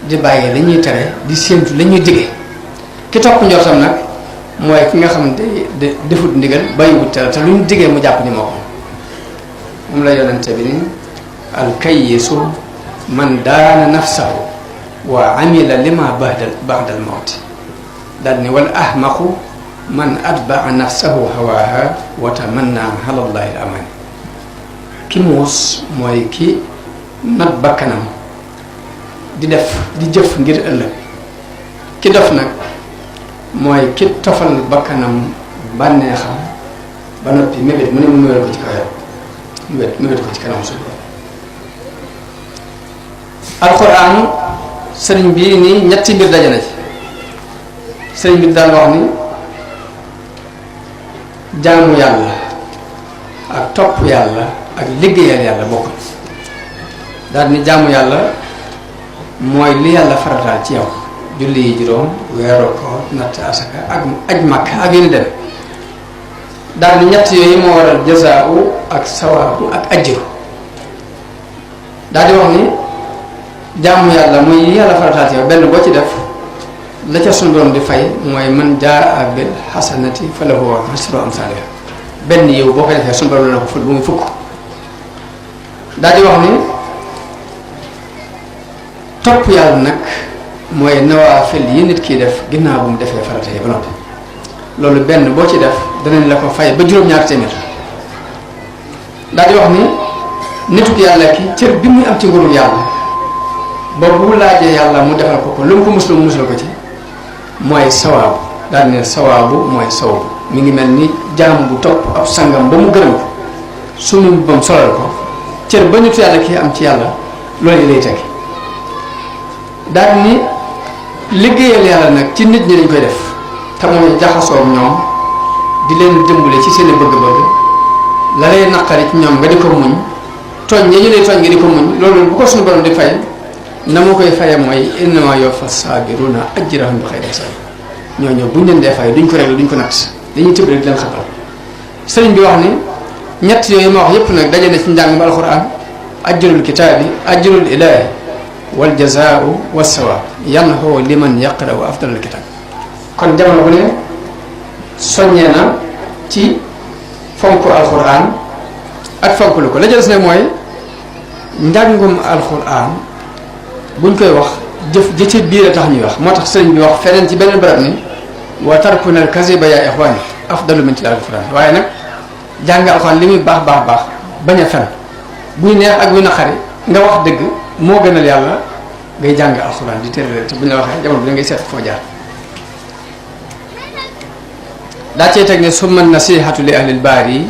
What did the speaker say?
di bàyyi la ñuy tere di séentu la ñuy dige ki topp njortam nag mooy ki nga xam ne defut ndigal bàyyiwut tere te lu ñu digee mu jàpp ni moo ko moom la yonente bi ni alkayisu man daana nafsahu wa amila lima ba'dal mawti daal ni wal ahmaqu man atbaa nafsahu hawaha wa tamanna ala allahi al amani ki muus mooy ki nat bakkanam di jëf ngir ëllëg ki dof nag mooy ki tofal bakkanam bànneexam ba noppi mébét mu ne mu mébét ko ci kaw mébét ko ci kanam suuf alxuraan sëriñ bi nii ñetti mbir daje na ci sëriñ bi daan wax ni jaamu yàlla ak topp yàlla ak liggéeyal yàlla bokkul daal ni jaamu yàlla mooy li yàlla farataal ci yow julli yi juróom weeroo ko natt asaka ak aj makka ak yu ni dem daal ni ñett yooyu moo waral jazaa'u ak sawaabu ak ajru daal di wax ni jaamu yàlla muy yi yàlla farataal ci yow benn boo ci def la ca sunu borom di fay mooy man jaa bil hasanati falahu ashru amsalha benn yow boo ko defee sunu borom la ko ful bu muy fukk daal di wax ni topp yàlla nag mooy nawaafil yi nit kiy def ginnaaw bu mu defee farata yi ba noppi loolu benn boo ci def danañ la ko fay ba juróom-ñaar téeméer daal di wax ni nituk yàlla ki cër bi muy am ci nguuru yàlla ba bu laajee yàlla mu defal ko lu mu ko muslu mu musal ko ci mooy sawaabu daal ne sawaabu mooy sawabu mi ngi mel ni jaam bu topp ab sangam ba mu gërëm ko suñu bam solal ko cër ba nitu yàlla kii am ci yàlla loolu lay tekki daal ni liggéeyal yàlla nag ci nit ñi dañ koy def te mooy jaxasoo ñoom di leen dimbale ci seen bëgg-bëgg la lay naqari ci ñoom nga di ko muñ tooñ ñi ñu lay tooñ nga di ko muñ loolu bu ko suñu borom di fay na ma koy faye mooy innama yuwaffa saabiruna ajrahum bi xayri hisaab ñooñu buñ leen dee fay duñ ko réglé duñ ko natt dañuy tëb rek di leen xatal sëriñ bi wax ni ñett yooyu ma wax yépp nag daje na ci njàng ba alxuraan ajrul kitaabi ajrul ilaahi wal jazaau wa sawaab yanhu liman yaqra'u afdalal kitaab kon jamono bu ne soññee na ci fonk alxuraan ak fonk lu ko la jëles ne mooy njàngum alxuraan buñ koy wax jëf ci biir a tax ñuy wax moo tax sëriñ bi wax feneen ci beneen barab ni wa tarkuna al kaziba yaa ixwaani afdalu min tilaawati alxuraan waaye nag jàng alxuraan li muy baax bañ a fen buy neex ak buy naqari nga wax dëgg moo gënal yàlla ngay jàng alxuraan di tere te buñ la waxee jamono bi da ngay seet foo jaar daa cee teg ne summa nasihatu li ahlil baari